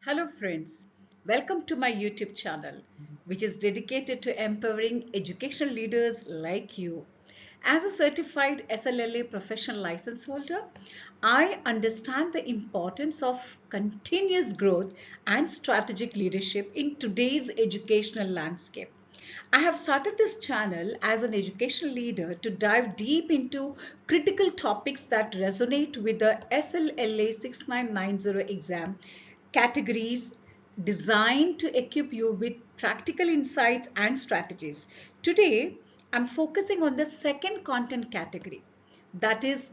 Hello friends, welcome to my YouTube channel which is dedicated to empowering educational leaders like you. As a certified SLLA professional license holder, I understand the importance of continuous growth and strategic leadership in today's educational landscape. I have started this channel as an educational leader to dive deep into critical topics that resonate with the SLLA 6990 exam categories designed to equip you with practical insights and strategies. Today, I'm focusing on the second content category, that is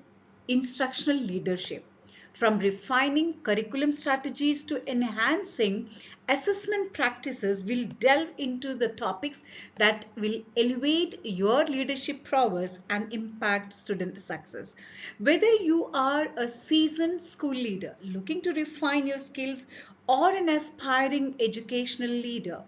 instructional leadership. From refining curriculum strategies to enhancing assessment practices, we'll delve into the topics that will elevate your leadership prowess and impact student success. Whether you are a seasoned school leader looking to refine your skills or an aspiring educational leader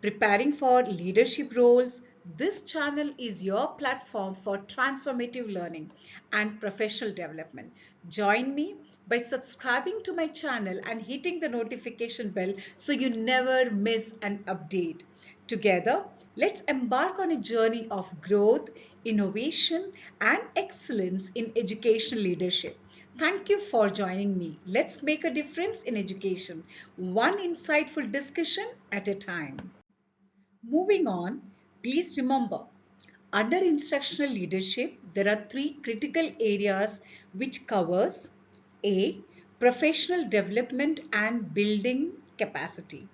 preparing for leadership roles, this channel is your platform for transformative learning and professional development. Join me by subscribing to my channel and hitting the notification bell so you never miss an update. Together, let's embark on a journey of growth, innovation, and excellence in educational leadership. Thank you for joining me. Let's make a difference in education, one insightful discussion at a time. Moving on, please remember, under instructional leadership, there are three critical areas which covers A. Professional development and building capacity.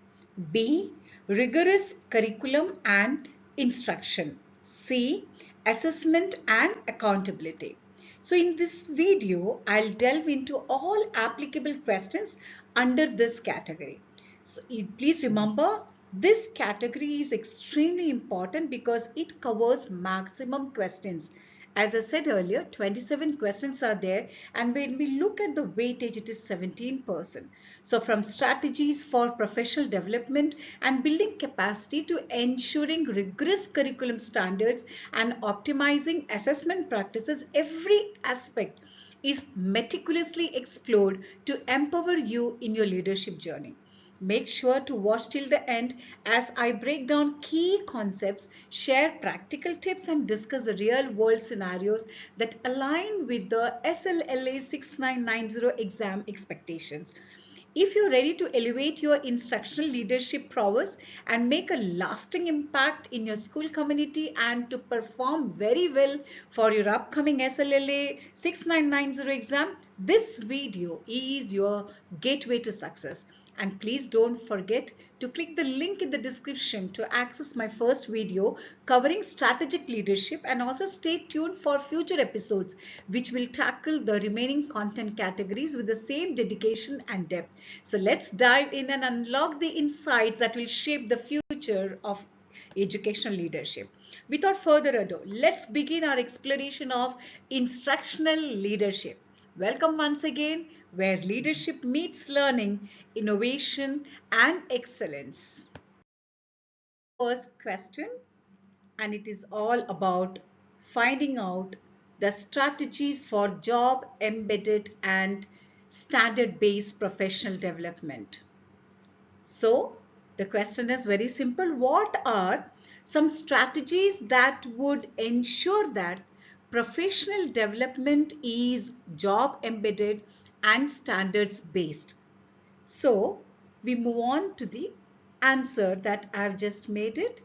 B. Rigorous curriculum and instruction. C. Assessment and accountability. So in this video, I'll delve into all applicable questions under this category. So please remember, this category is extremely important because it covers maximum questions. As I said earlier, 27 questions are there, and when we look at the weightage, it is 17%. So from strategies for professional development and building capacity to ensuring rigorous curriculum standards and optimizing assessment practices, every aspect is meticulously explored to empower you in your leadership journey. Make sure to watch till the end as I break down key concepts, share practical tips, and discuss the real world scenarios that align with the SLLA 6990 exam expectations. If you're ready to elevate your instructional leadership prowess and make a lasting impact in your school community and to perform very well for your upcoming SLLA 6990 exam, this video is your gateway to success. And please don't forget to click the link in the description to access my first video covering strategic leadership, and also stay tuned for future episodes which will tackle the remaining content categories with the same dedication and depth. So let's dive in and unlock the insights that will shape the future of educational leadership. Without further ado, let's begin our exploration of instructional leadership. Welcome once again, where leadership meets learning, innovation, and excellence. First question, and it is all about finding out the strategies for job embedded and standard based professional development. So the question is very simple. What are some strategies that would ensure that professional development is job embedded and standards based? So we move on to the answer that I've just made it.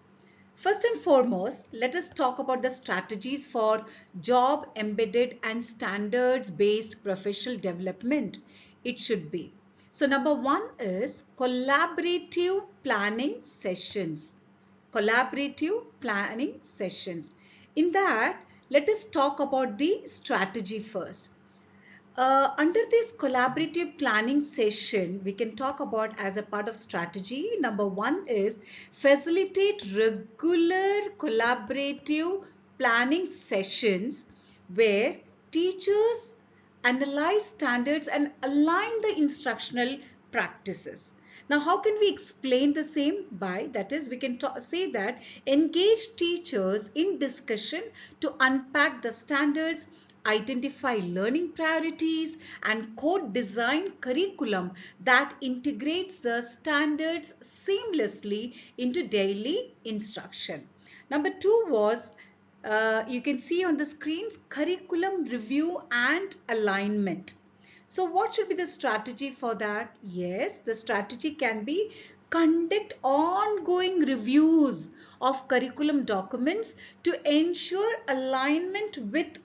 First and foremost, let us talk about the strategies for job embedded and standards based professional development. It should be. So number one is collaborative planning sessions. Collaborative planning sessions. In that, let us talk about the strategy first. Under this collaborative planning session, we can talk about as a part of strategy. Number one is facilitate regular collaborative planning sessions where teachers analyze standards and align the instructional practices. Now, how can we explain the same? By that is, we can say that engage teachers in discussion to unpack the standards, identify learning priorities, and co-design curriculum that integrates the standards seamlessly into daily instruction. Number 2 was, you can see on the screen, curriculum review and alignment. So what should be the strategy for that? Yes, the strategy can be conduct ongoing reviews of curriculum documents to ensure alignment with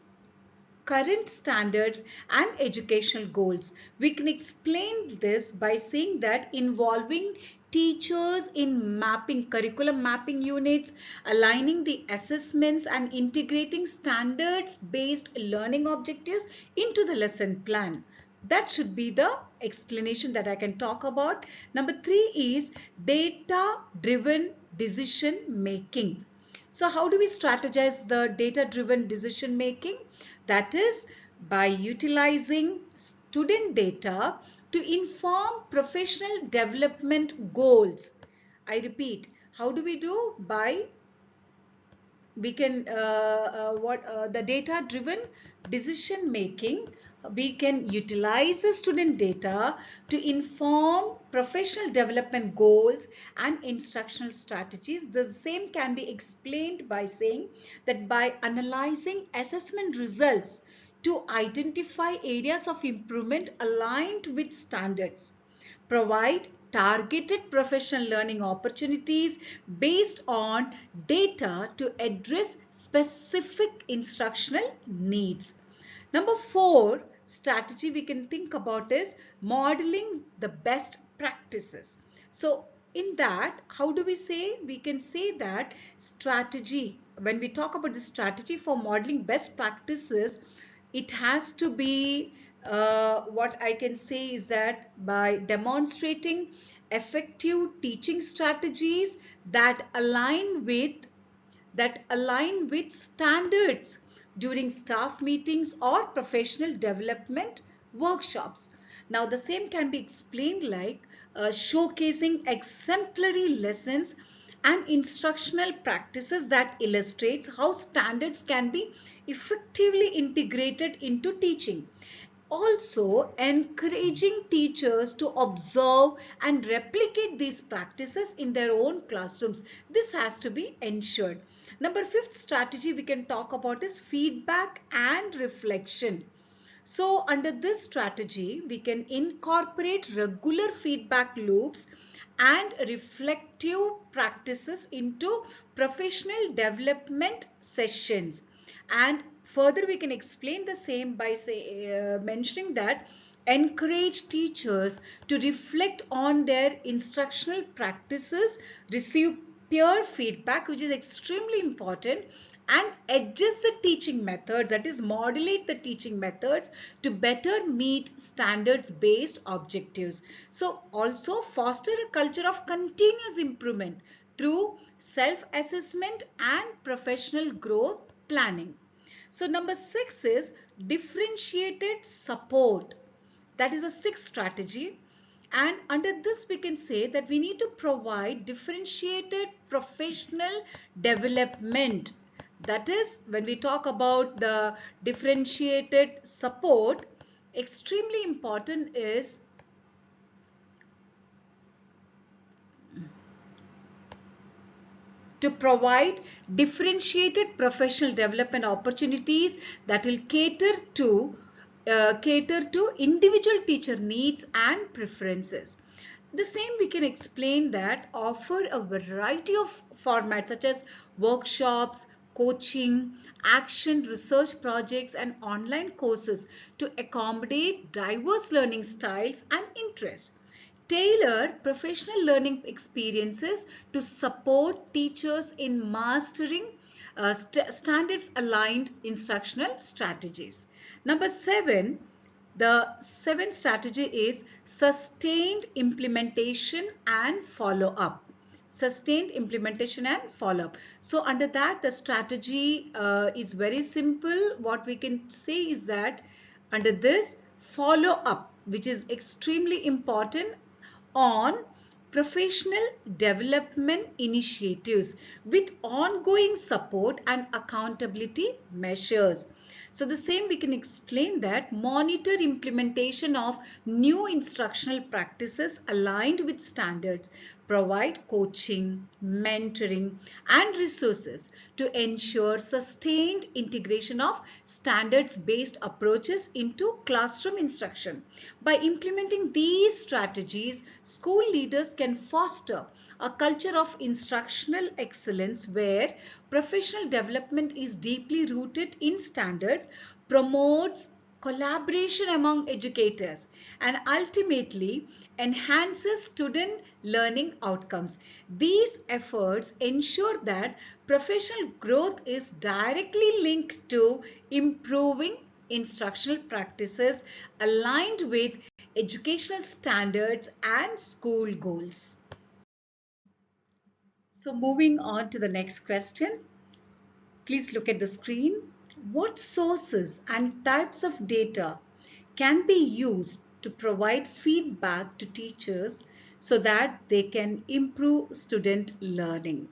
current standards and educational goals. We can explain this by saying that involving teachers in mapping, curriculum mapping units, aligning the assessments and integrating standards based learning objectives into the lesson plan. That should be the explanation that I can talk about. Number 3 is data driven decision making. So how do we strategize the data-driven decision making? That is by utilizing student data to inform professional development goals. I repeat, how do we do? By we can the data driven decision making, we can utilize the student data to inform professional development goals and instructional strategies. The same can be explained by saying that by analyzing assessment results to identify areas of improvement aligned with standards, provide targeted professional learning opportunities based on data to address specific instructional needs. Number 4 strategy we can think about is modeling the best practices. So in that, how do we say? We can say that strategy, when we talk about the strategy for modeling best practices, it has to be what I can say is that by demonstrating effective teaching strategies that align with standards during staff meetings or professional development workshops. Now the same can be explained like showcasing exemplary lessons and instructional practices that illustrates how standards can be effectively integrated into teaching. Also, encouraging teachers to observe and replicate these practices in their own classrooms. This has to be ensured. Number 5th strategy we can talk about is feedback and reflection. So under this strategy, we can incorporate regular feedback loops and reflective practices into professional development sessions. And further, we can explain the same by mentioning that encourage teachers to reflect on their instructional practices, receive peer feedback, which is extremely important, and adjust the teaching methods, that is modulate the teaching methods to better meet standards based objectives. So also foster a culture of continuous improvement through self-assessment and professional growth planning. So number 6 is differentiated support. That is a 6th strategy. And under this we can say that we need to provide differentiated professional development. That is, when we talk about the differentiated support, extremely important is to provide differentiated professional development opportunities that will cater to individual teacher needs and preferences. The same we can explain that offer a variety of formats such as workshops, coaching, action research projects and online courses to accommodate diverse learning styles and interests. Tailor professional learning experiences to support teachers in mastering standards aligned instructional strategies. Number 7, the 7th strategy is sustained implementation and follow-up. Sustained implementation and follow-up. So under that, the strategy is very simple. What we can say is that under this, follow-up, which is extremely important on professional development initiatives with ongoing support and accountability measures. So the same we can explain that monitor implementation of new instructional practices aligned with standards, provide coaching, mentoring and resources to ensure sustained integration of standards-based approaches into classroom instruction. By implementing these strategies, school leaders can foster a culture of instructional excellence where professional development is deeply rooted in standards, promotes collaboration among educators, and ultimately enhances student learning outcomes. These efforts ensure that professional growth is directly linked to improving instructional practices aligned with educational standards and school goals. So moving on to the next question. Please look at the screen. What sources and types of data can be used to provide feedback to teachers so that they can improve student learning?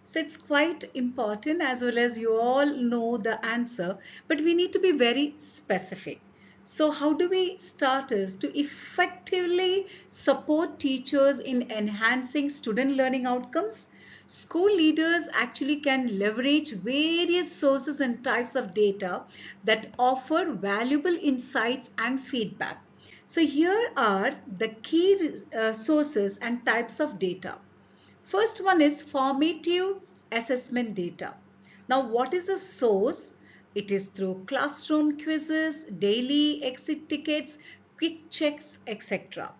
So it's quite important, as well as you all know the answer, but we need to be very specific. So how do we start is to effectively support teachers in enhancing student learning outcomes? School leaders actually can leverage various sources and types of data that offer valuable insights and feedback. So here are the key sources and types of data. First one is formative assessment data. Now, what is a source? It is through classroom quizzes, daily exit tickets, quick checks, etc.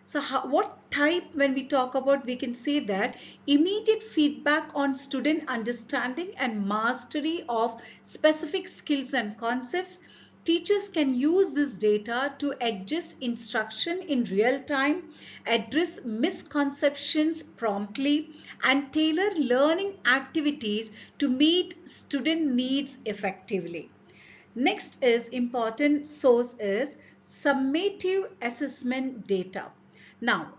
So what type, when we talk about, we can say that immediate feedback on student understanding and mastery of specific skills and concepts. Teachers can use this data to adjust instruction in real time, address misconceptions promptly, and tailor learning activities to meet student needs effectively. Next is important source is summative assessment data. Now,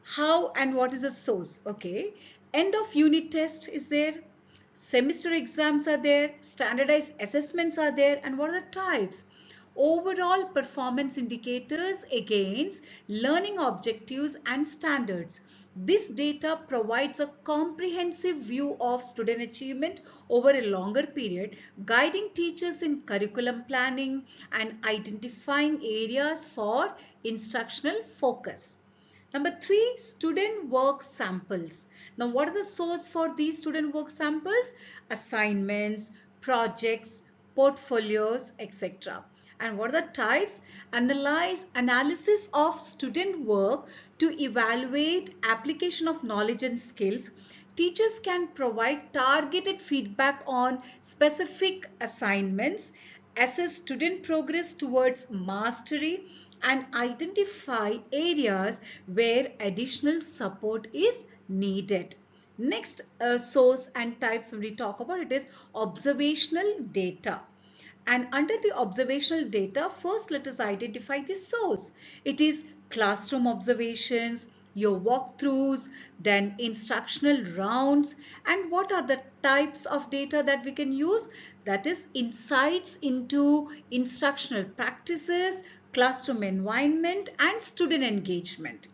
how and what is the source? Okay, end of unit test is there, semester exams are there, standardized assessments are there, and what are the types? Overall performance indicators against learning objectives and standards. This data provides a comprehensive view of student achievement over a longer period, guiding teachers in curriculum planning and identifying areas for instructional focus. Number three, student work samples. Now, what are the source for these student work samples? Assignments, projects, portfolios, etc. And what are the types? Analysis of student work to evaluate application of knowledge and skills. Teachers can provide targeted feedback on specific assignments, assess student progress towards mastery, and identify areas where additional support is needed. Next source and types when we talk about it is observational data. And under the observational data, first let us identify the source. It is classroom observations, your walkthroughs, then instructional rounds, and what are the types of data that we can use? That is insights into instructional practices, classroom environment, and student engagement.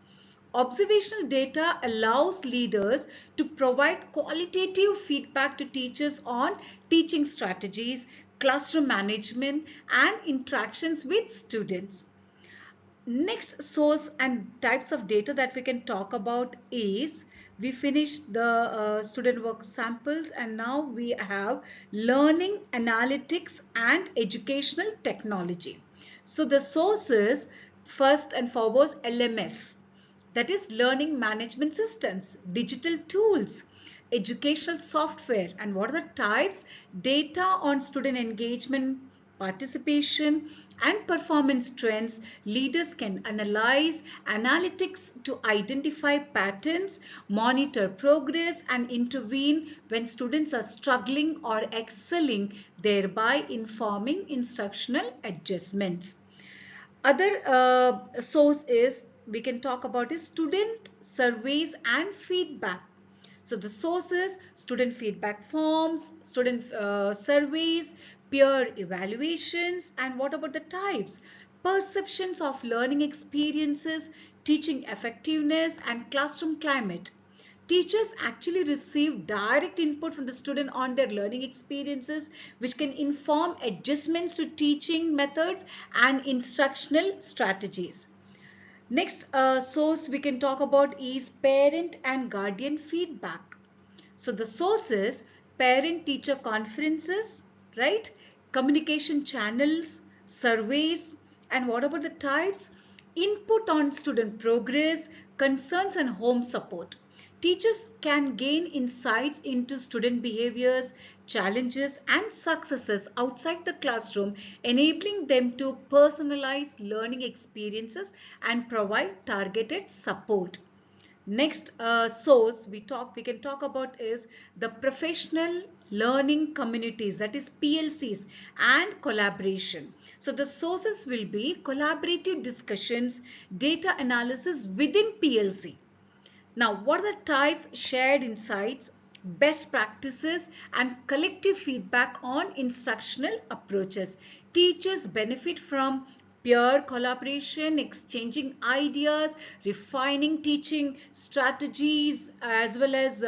Observational data allows leaders to provide qualitative feedback to teachers on teaching strategies, classroom management, and interactions with students. Next source and types of data that we can talk about is, we finished the student work samples, and now we have learning analytics and educational technology. So the sources, first and foremost, LMS, that is learning management systems, digital tools, educational software, and what are the types? Data on student engagement, participation, and performance trends. Leaders can analyze analytics to identify patterns, monitor progress, and intervene when students are struggling or excelling, thereby informing instructional adjustments. Other source is, we can talk about is student surveys and feedback. So the sources, student feedback forms, student surveys, peer evaluations, and what about the types? Perceptions of learning experiences, teaching effectiveness, and classroom climate. Teachers actually receive direct input from the student on their learning experiences, which can inform adjustments to teaching methods and instructional strategies. Next source we can talk about is parent and guardian feedback. So the sources: parent-teacher conferences, right? Communication channels, surveys, and what about the types? Input on student progress, concerns, and home support. Teachers can gain insights into student behaviors, challenges, and successes outside the classroom, enabling them to personalize learning experiences and provide targeted support. Next source we can talk about is the professional learning communities, that is PLCs, and collaboration. So the sources will be collaborative discussions, data analysis within PLC. Now, what are the types? Shared insights, best practices, and collective feedback on instructional approaches. Teachers benefit from peer collaboration, exchanging ideas, refining teaching strategies, as well as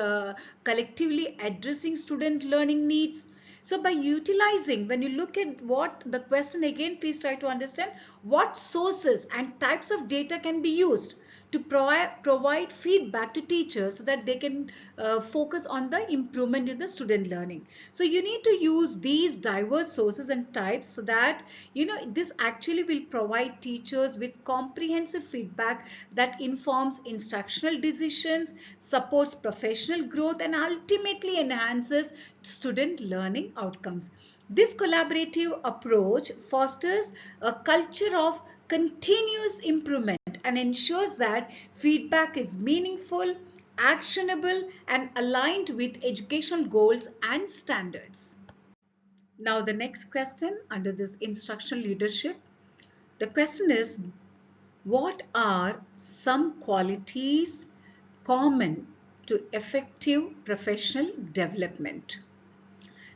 collectively addressing student learning needs. So by utilizing, when you look at what the question again, please try to understand what sources and types of data can be used to provide feedback to teachers so that they can focus on the improvement in the student learning. So you need to use these diverse sources and types so that this actually will provide teachers with comprehensive feedback that informs instructional decisions, supports professional growth, and ultimately enhances student learning outcomes. This collaborative approach fosters a culture of continuous improvement and ensures that feedback is meaningful, actionable, and aligned with educational goals and standards. Now the next question under this instructional leadership, the question is, what are some qualities common to effective professional development?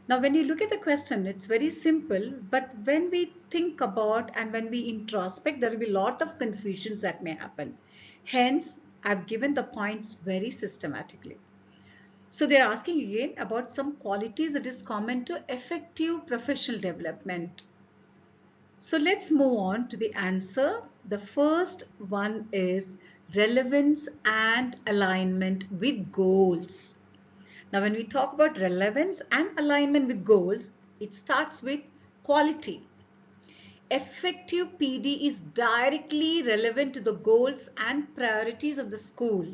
Now, when you look at the question, it's very simple, but when we think about and when we introspect, there will be a lot of confusions that may happen. Hence, I've given the points very systematically. So they're asking again about some qualities that is common to effective professional development. So let's move on to the answer. The first one is relevance and alignment with goals. Now, when we talk about relevance and alignment with goals, it starts with quality. Effective PD is directly relevant to the goals and priorities of the school.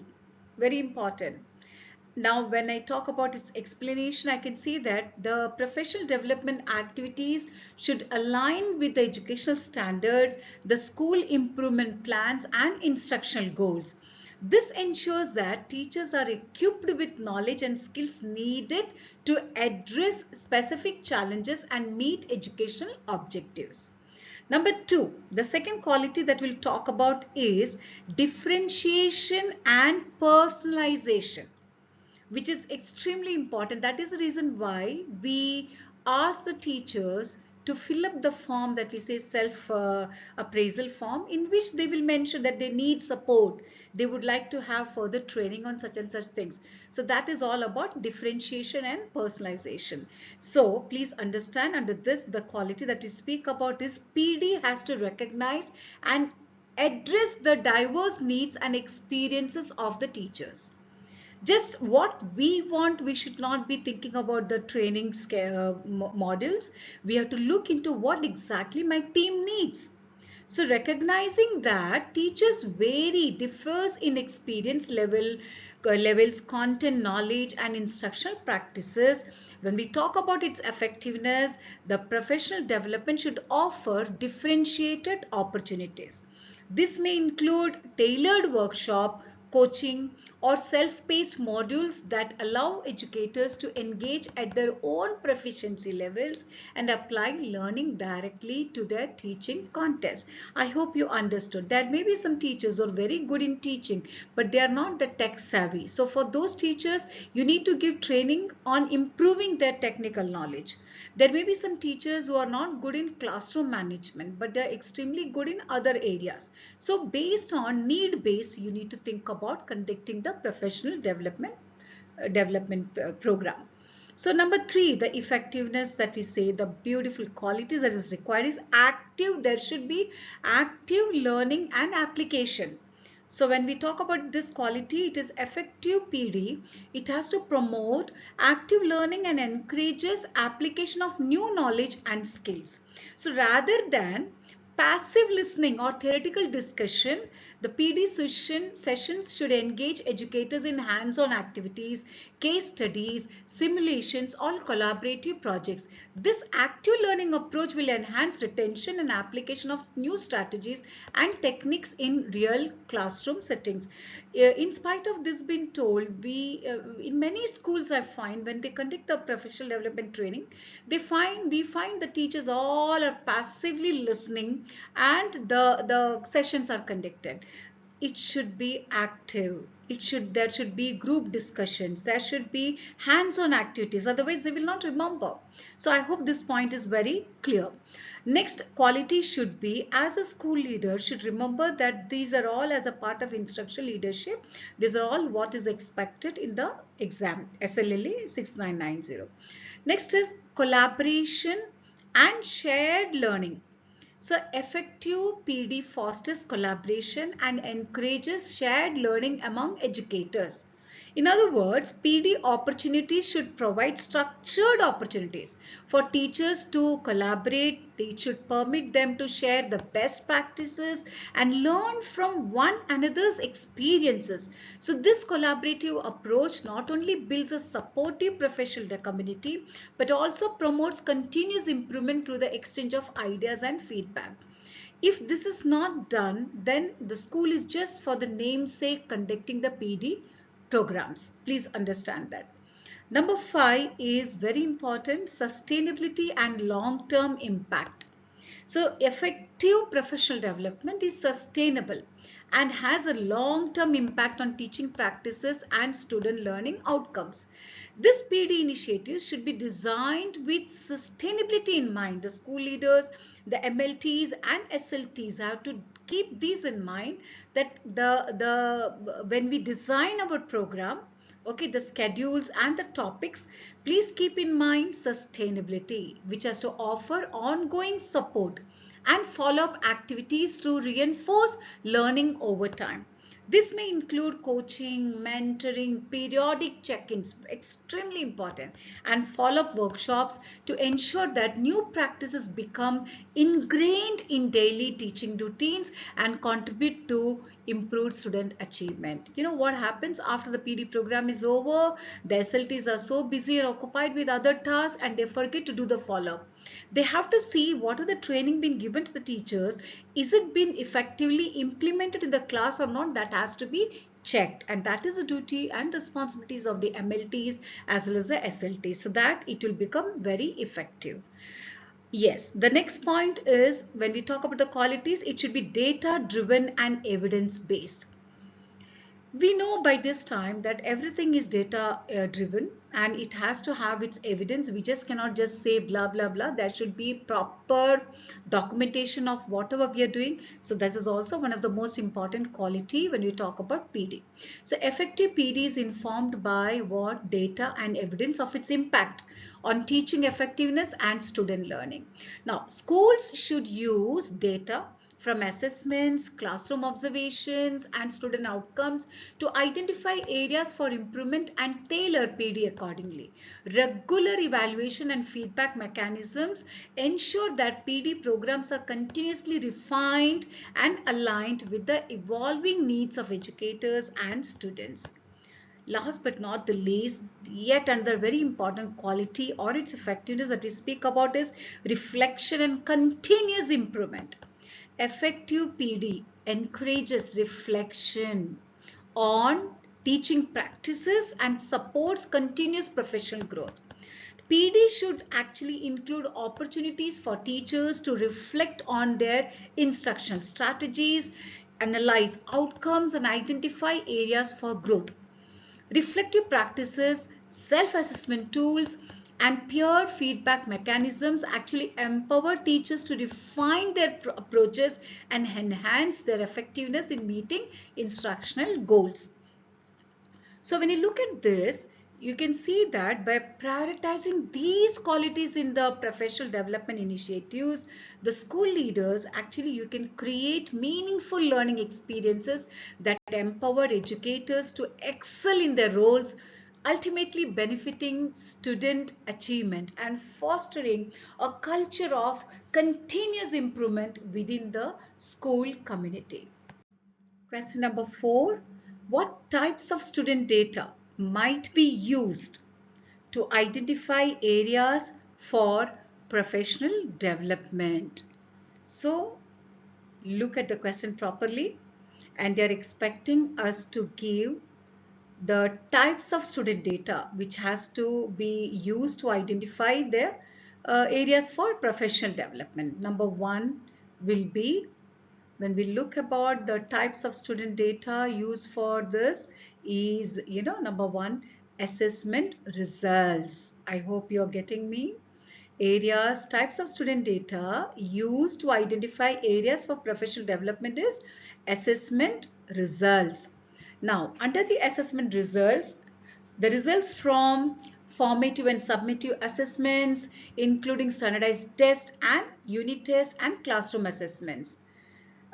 Very important. Now, when I talk about its explanation, I can see that the professional development activities should align with the educational standards, the school improvement plans, and instructional goals. This ensures that teachers are equipped with knowledge and skills needed to address specific challenges and meet educational objectives. Number two, the second quality that we'll talk about is differentiation and personalization, which is extremely important. That is the reason why we ask the teachers to fill up the form that we say self appraisal form, in which they will mention that they need support. They would like to have further training on such and such things. So that is all about differentiation and personalization. So please understand, under this, the quality that we speak about is PD has to recognize and address the diverse needs and experiences of the teachers. Just what we want, we should not be thinking about the training models. We have to look into what exactly my team needs. So recognizing that teachers vary, differs in experience levels, content, knowledge, and instructional practices. When we talk about its effectiveness, the professional development should offer differentiated opportunities. This may include tailored workshop, coaching, or self-paced modules that allow educators to engage at their own proficiency levels and apply learning directly to their teaching context. I hope you understood. There may be some teachers who are very good in teaching, but they are not the tech savvy. So for those teachers, you need to give training on improving their technical knowledge. There may be some teachers who are not good in classroom management, but they're extremely good in other areas. So based on need base, you need to think about conducting the professional development program. So number 3, the effectiveness that we say, the beautiful qualities that is required is active. There should be active learning and application. So when we talk about this quality, it is effective PD. It has to promote active learning and encourages application of new knowledge and skills. So rather than passive listening or theoretical discussion, the PD sessions should engage educators in hands-on activities, case studies, simulations, or collaborative projects. This active learning approach will enhance retention and application of new strategies and techniques in real classroom settings. In spite of this being told, in many schools I find when they conduct the professional development training, we find the teachers all are passively listening and the sessions are conducted. It should be active. There should be group discussions. There should be hands-on activities. Otherwise, they will not remember. So I hope this point is very clear. Next, quality should be, as a school leader, should remember that these are all as a part of instructional leadership. These are all what is expected in the exam, SLLA 6990. Next is collaboration and shared learning. So effective PD fosters collaboration and encourages shared learning among educators. In other words, PD opportunities should provide structured opportunities for teachers to collaborate. It should permit them to share the best practices and learn from one another's experiences. So this collaborative approach not only builds a supportive professional community, but also promotes continuous improvement through the exchange of ideas and feedback. If this is not done, then the school is just for the namesake conducting the PD programs. Please understand that. Number 5 is very important, sustainability and long-term impact. So effective professional development is sustainable and has a long-term impact on teaching practices and student learning outcomes. This PD initiative should be designed with sustainability in mind. The school leaders, the MLTs and SLTs have to keep these in mind, that when we design our program, okay, the schedules and the topics, please keep in mind sustainability, which has to offer ongoing support and follow-up activities to reinforce learning over time. This may include coaching, mentoring, periodic check-ins, extremely important, and follow-up workshops to ensure that new practices become ingrained in daily teaching routines and contribute to improved student achievement. You know what happens after the PD program is over? The SLTs are so busy or occupied with other tasks and they forget to do the follow-up. They have to see what are the training being given to the teachers. Is it being effectively implemented in the class or not? That has to be checked, and that is the duty and responsibilities of the MLTs as well as the SLTs, so that it will become very effective. Yes, the next point is, when we talk about the qualities, it should be data driven and evidence based. We know by this time that everything is data driven and it has to have its evidence. We just cannot just say blah blah blah. There should be proper documentation of whatever we are doing. So this is also one of the most important quality when we talk about PD. So effective PD is informed by what? Data and evidence of its impact on teaching effectiveness and student learning. Now, schools should use data from assessments, classroom observations, and student outcomes to identify areas for improvement and tailor PD accordingly. Regular evaluation and feedback mechanisms ensure that PD programs are continuously refined and aligned with the evolving needs of educators and students. Last but not the least, yet another very important quality or its effectiveness that we speak about is reflection and continuous improvement. Effective PD encourages reflection on teaching practices and supports continuous professional growth. PD should actually include opportunities for teachers to reflect on their instructional strategies, analyze outcomes, and identify areas for growth. Reflective practices, self-assessment tools, and peer feedback mechanisms actually empower teachers to refine their approaches and enhance their effectiveness in meeting instructional goals. So when you look at this, you can see that by prioritizing these qualities in the professional development initiatives, the school leaders actually you can create meaningful learning experiences that empower educators to excel in their roles, ultimately benefiting student achievement and fostering a culture of continuous improvement within the school community. Question number 4. What types of student data might be used to identify areas for professional development? So, look at the question properly, and they're expecting us to give the types of student data which has to be used to identify their areas for professional development. Number 1 will be, when we look about the types of student data used for this is, number 1, assessment results. I hope you're getting me. Areas, types of student data used to identify areas for professional development is assessment results. Now, under the assessment results, the results from formative and summative assessments, including standardized tests and unit tests and classroom assessments.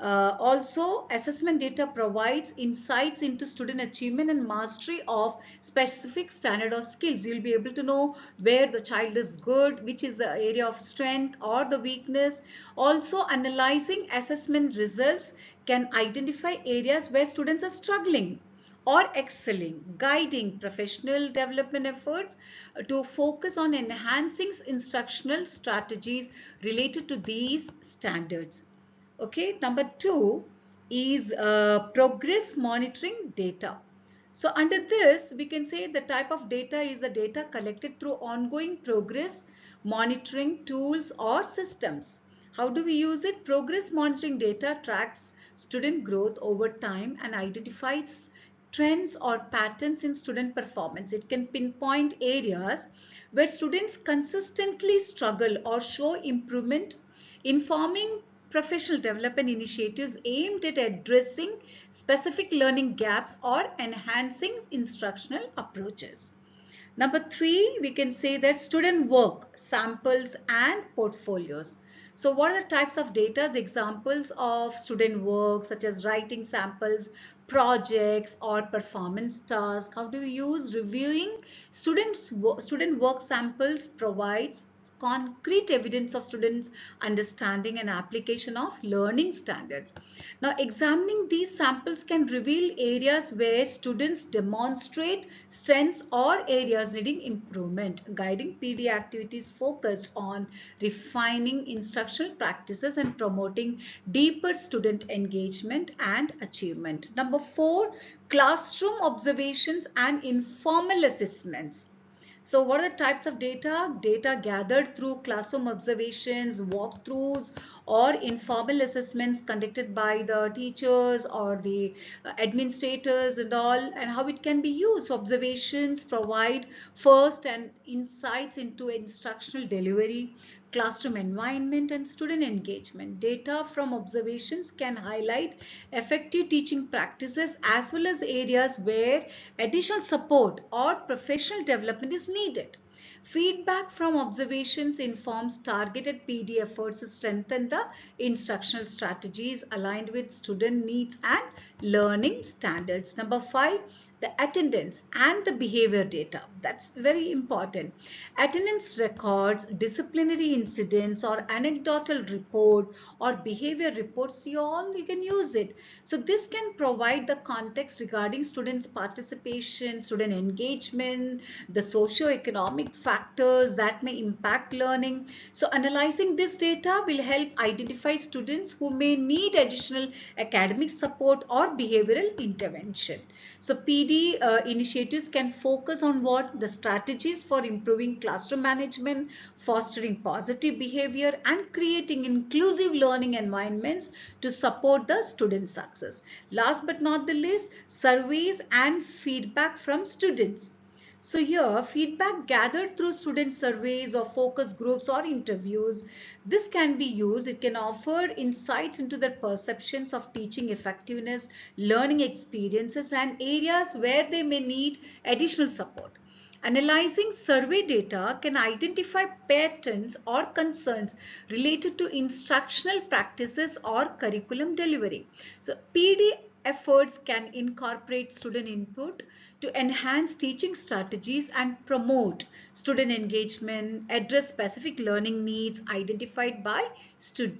Also, assessment data provides insights into student achievement and mastery of specific standard or skills. You'll be able to know where the child is good, which is the area of strength or the weakness. Also, analyzing assessment results can identify areas where students are struggling or excelling, guiding professional development efforts to focus on enhancing instructional strategies related to these standards. Okay, number 2 is progress monitoring data. So under this, we can say the type of data is the data collected through ongoing progress monitoring tools or systems. How do we use it? Progress monitoring data tracks student growth over time and identifies trends or patterns in student performance. It can pinpoint areas where students consistently struggle or show improvement, informing professional development initiatives aimed at addressing specific learning gaps or enhancing instructional approaches. Number 3, we can say that student work, samples and portfolios. So what are the types of data? Examples of student work such as writing samples, projects or performance tasks. How do we use? Reviewing student work samples provides concrete evidence of students' understanding and application of learning standards. Now, examining these samples can reveal areas where students demonstrate strengths or areas needing improvement. Guiding PD activities focused on refining instructional practices and promoting deeper student engagement and achievement. Number 4, classroom observations and informal assessments. So what are the types of data? Data gathered through classroom observations, walkthroughs, or informal assessments conducted by the teachers or the administrators and all, and how it can be used. Observations provide first and insights into instructional delivery, classroom environment, and student engagement. Data from observations can highlight effective teaching practices as well as areas where additional support or professional development is needed. Feedback from observations informs targeted PD efforts to strengthen the instructional strategies aligned with student needs and learning standards. Number 5, the attendance and the behavior data. That's very important. Attendance records, disciplinary incidents or anecdotal report or behavior reports, you can use it. So this can provide the context regarding students' participation, student engagement, the socio-economic factors that may impact learning. So analyzing this data will help identify students who may need additional academic support or behavioral intervention. So PD initiatives can focus on what? The strategies for improving classroom management, fostering positive behavior and creating inclusive learning environments to support the student success. Last but not the least, surveys and feedback from students. So here, feedback gathered through student surveys or focus groups or interviews, this can be used. It can offer insights into their perceptions of teaching effectiveness, learning experiences, and areas where they may need additional support. Analyzing survey data can identify patterns or concerns related to instructional practices or curriculum delivery. So PD efforts can incorporate student input to enhance teaching strategies and promote student engagement, address specific learning needs identified by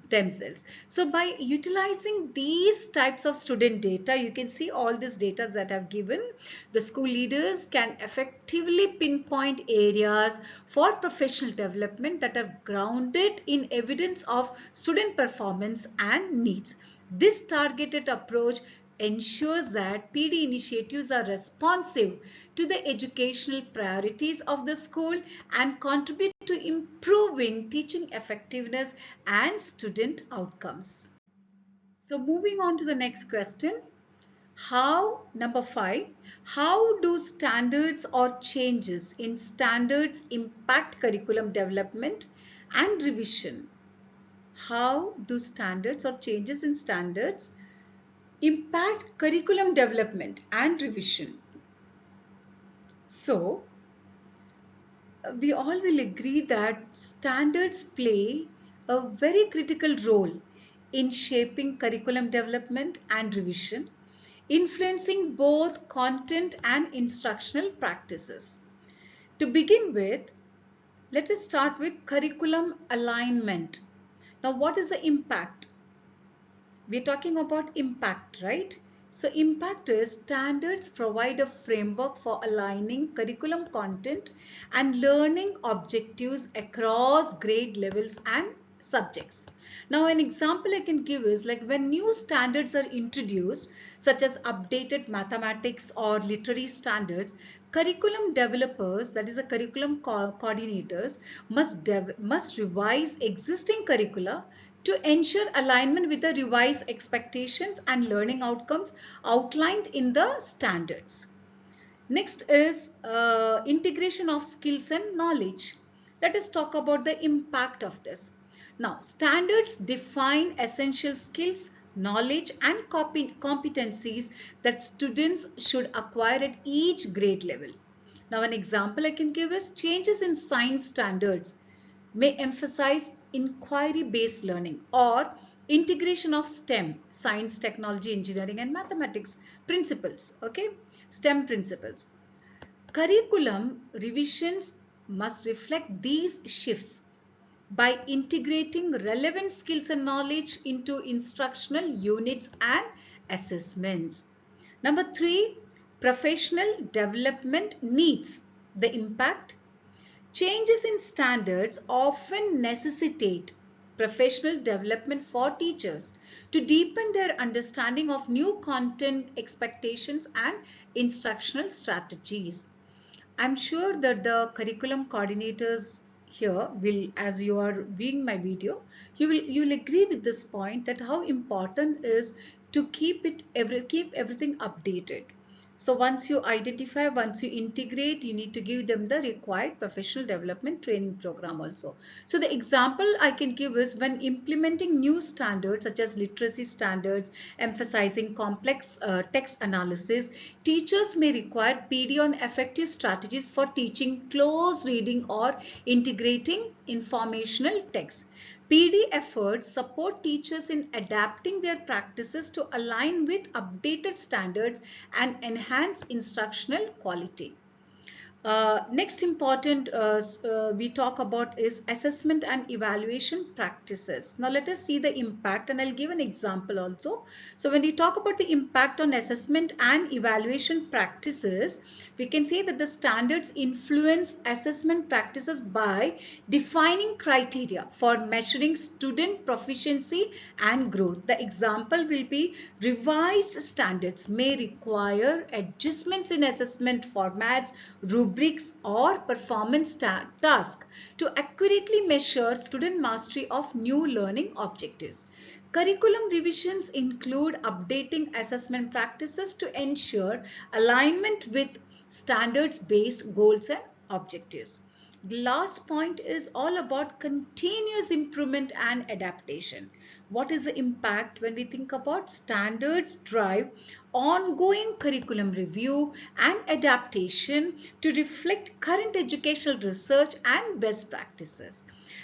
themselves. So by utilizing these types of student data, you can see all these data that I've given, the school leaders can effectively pinpoint areas for professional development that are grounded in evidence of student performance and needs. This targeted approach ensures that PD initiatives are responsive to the educational priorities of the school and contribute to improving teaching effectiveness and student outcomes. So moving on to the next question. Number 5, how do standards or changes in standards impact curriculum development and revision? How do standards or changes in standards impact curriculum development and revision? So, we all will agree that standards play a very critical role in shaping curriculum development and revision, influencing both content and instructional practices. To begin with, let us start with curriculum alignment. Now, what is the impact? We're talking about impact, right? So impact is standards provide a framework for aligning curriculum content and learning objectives across grade levels and subjects. Now an example I can give is like when new standards are introduced, such as updated mathematics or literary standards, curriculum developers, that is the curriculum coordinators, must revise existing curricula to ensure alignment with the revised expectations and learning outcomes outlined in the standards. Next is integration of skills and knowledge. Let us talk about the impact of this. Now, standards define essential skills, knowledge and competencies that students should acquire at each grade level. Now, an example I can give is changes in science standards may emphasize inquiry-based learning or integration of STEM, science, technology, engineering and mathematics principles, okay? STEM principles. Curriculum revisions must reflect these shifts by integrating relevant skills and knowledge into instructional units and assessments. Number 3, professional development needs. The impact. Changes in standards often necessitate professional development for teachers to deepen their understanding of new content, expectations and instructional strategies. I'm sure that the curriculum coordinators here will, as you are viewing my video, you will agree with this point that how important is to keep everything updated. So once you identify, once you integrate, you need to give them the required professional development training program also. So the example I can give is when implementing new standards such as literacy standards, emphasizing complex text analysis, teachers may require PD on effective strategies for teaching close reading or integrating informational text. PD efforts support teachers in adapting their practices to align with updated standards and enhance instructional quality. Next important we talk about is assessment and evaluation practices. Now let us see the impact, and I'll give an example also. So when we talk about the impact on assessment and evaluation practices, we can say that the standards influence assessment practices by defining criteria for measuring student proficiency and growth. The example will be revised standards may require adjustments in assessment formats, rubrics or performance tasks to accurately measure student mastery of new learning objectives. Curriculum revisions include updating assessment practices to ensure alignment with standards-based goals and objectives. The last point is all about continuous improvement and adaptation. What is the impact when we think about standards drive ongoing curriculum review and adaptation to reflect current educational research and best practices?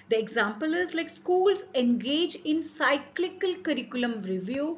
The example is like schools engage in cyclical curriculum review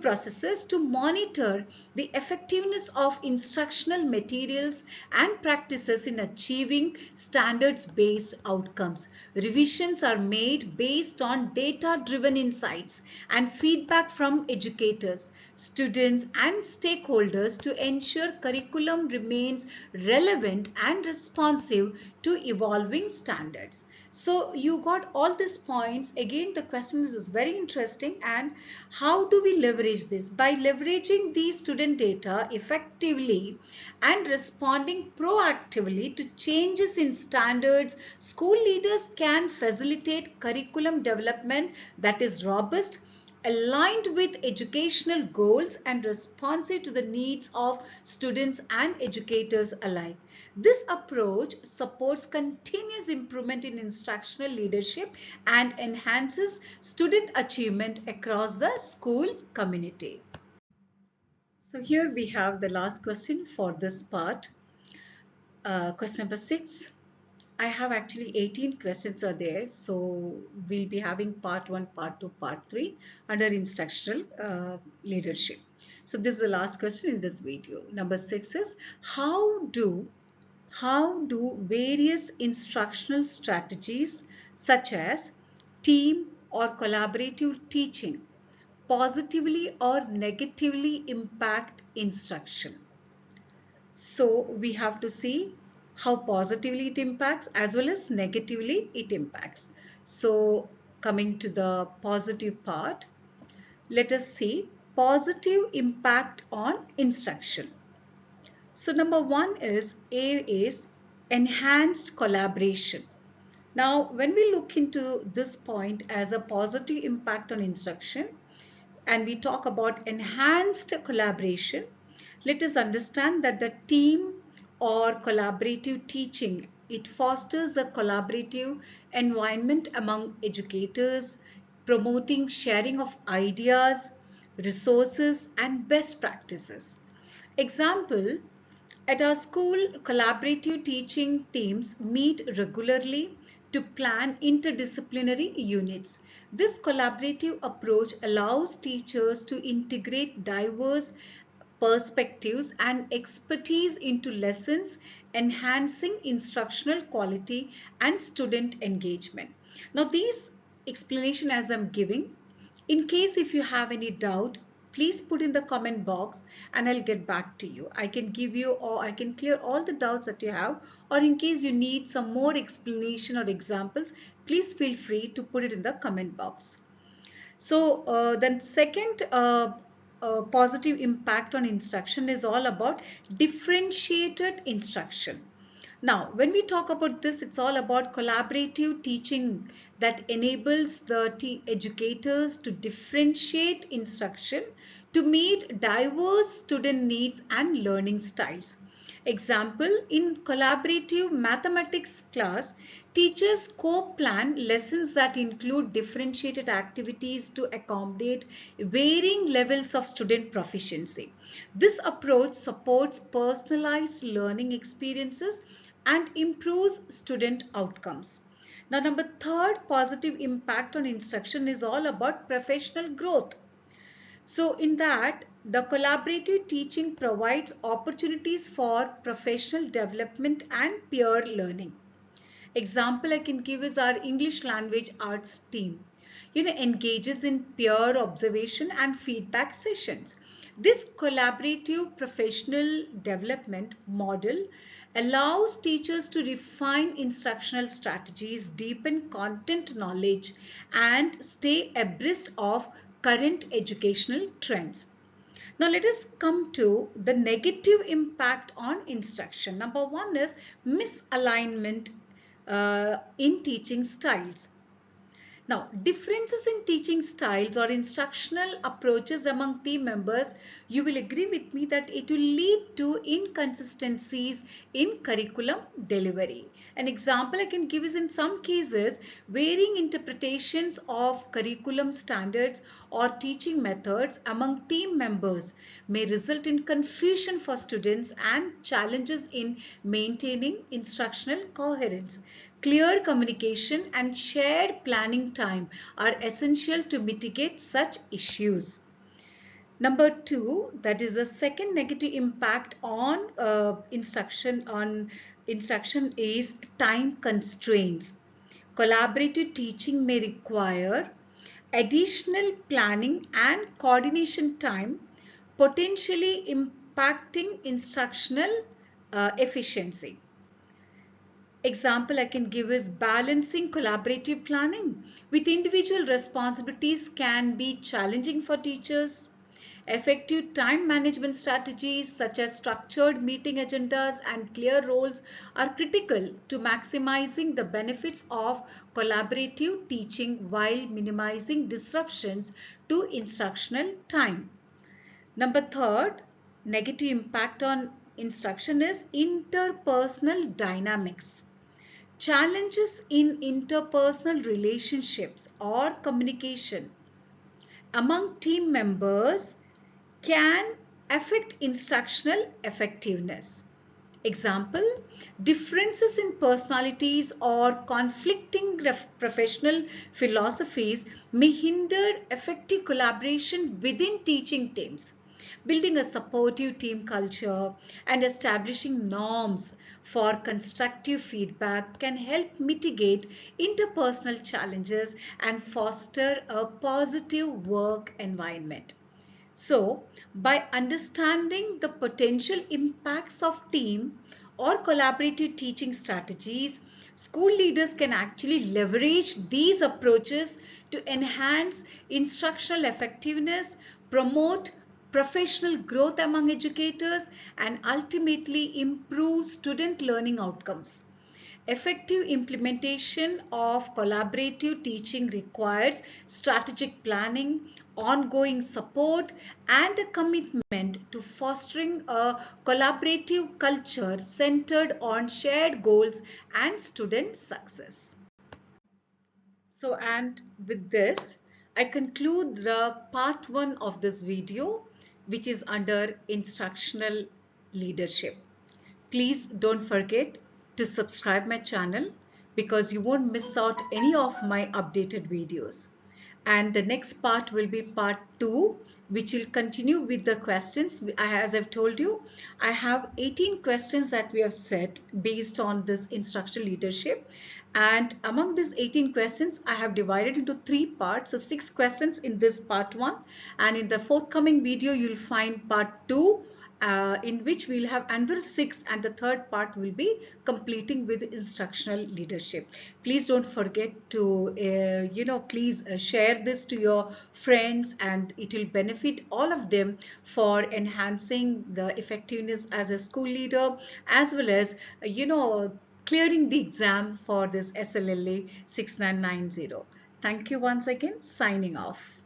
processes to monitor the effectiveness of instructional materials and practices in achieving standards-based outcomes. Revisions are made based on data-driven insights and feedback from educators, students, and stakeholders to ensure curriculum remains relevant and responsive to evolving standards. So you got all these points. Again, the question is very interesting. And how do we leverage this? By leveraging these student data effectively and responding proactively to changes in standards, school leaders can facilitate curriculum development that is robust, aligned with educational goals and responsive to the needs of students and educators alike. This approach supports continuous improvement in instructional leadership and enhances student achievement across the school community. So here we have the last question for this part. Question number 6. I have actually 18 questions are there. So we'll be having part 1, part 2, part 3 under instructional leadership. So this is the last question in this video. Number 6 is how do various instructional strategies such as team or collaborative teaching positively or negatively impact instruction? So we have to see how positively it impacts as well as negatively it impacts. So coming to the positive part, let us see positive impact on instruction. So number 1 is enhanced collaboration. Now when we look into this point as a positive impact on instruction and we talk about enhanced collaboration, let us understand that the team or collaborative teaching, it fosters a collaborative environment among educators, promoting sharing of ideas, resources, and best practices. Example, at our school, collaborative teaching teams meet regularly to plan interdisciplinary units. This collaborative approach allows teachers to integrate diverse perspectives and expertise into lessons, enhancing instructional quality and student engagement. Now, these explanation as I'm giving, in case if you have any doubt, please put in the comment box and I'll get back to you. I can give you or I can clear all the doubts that you have, or in case you need some more explanation or examples, please feel free to put it in the comment box. So then second positive impact on instruction is all about differentiated instruction. Now, when we talk about this, it's all about collaborative teaching that enables the educators to differentiate instruction to meet diverse student needs and learning styles. Example, in collaborative mathematics class, teachers co-plan lessons that include differentiated activities to accommodate varying levels of student proficiency. This approach supports personalized learning experiences and improves student outcomes. Now, number third positive impact on instruction is all about professional growth. So in that, the collaborative teaching provides opportunities for professional development and peer learning. Example I can give is our English language arts team. Engages in peer observation and feedback sessions. This collaborative professional development model allows teachers to refine instructional strategies, deepen content knowledge, and stay abreast of current educational trends. Now let us come to the negative impact on instruction. Number one is misalignment in teaching styles. Now, differences in teaching styles or instructional approaches among team members, you will agree with me that it will lead to inconsistencies in curriculum delivery. An example I can give is in some cases, varying interpretations of curriculum standards or teaching methods among team members may result in confusion for students and challenges in maintaining instructional coherence. Clear communication and shared planning time are essential to mitigate such issues. Number two, that is the second negative impact on instruction is time constraints. Collaborative teaching may require additional planning and coordination time, potentially impacting instructional efficiency. Example I can give is balancing collaborative planning with individual responsibilities can be challenging for teachers. Effective time management strategies such as structured meeting agendas and clear roles are critical to maximizing the benefits of collaborative teaching while minimizing disruptions to instructional time. Number third, negative impact on instruction is interpersonal dynamics. Challenges in interpersonal relationships or communication among team members can affect instructional effectiveness. Example, differences in personalities or conflicting professional philosophies may hinder effective collaboration within teaching teams. Building a supportive team culture and establishing norms for constructive feedback can help mitigate interpersonal challenges and foster a positive work environment. So, by understanding the potential impacts of team or collaborative teaching strategies, school leaders can actually leverage these approaches to enhance instructional effectiveness, promote professional growth among educators, and ultimately improve student learning outcomes. Effective implementation of collaborative teaching requires strategic planning, ongoing support, and a commitment to fostering a collaborative culture centered on shared goals and student success. So, and with this, I conclude the part 1 of this video, which is under instructional leadership. Please don't forget to subscribe my channel because you won't miss out any of my updated videos. And the next part will be part 2, which will continue with the questions. As I've told you, I have 18 questions that we have set based on this instructional leadership. And among these 18 questions, I have divided into 3 parts. So 6 questions in this part 1. And in the forthcoming video, you'll find part 2. In which we'll have another 6, and the third part will be completing with instructional leadership. Please don't forget to please share this to your friends, and it will benefit all of them for enhancing the effectiveness as a school leader, as well as clearing the exam for this SLLA 6990. Thank you once again. Signing off.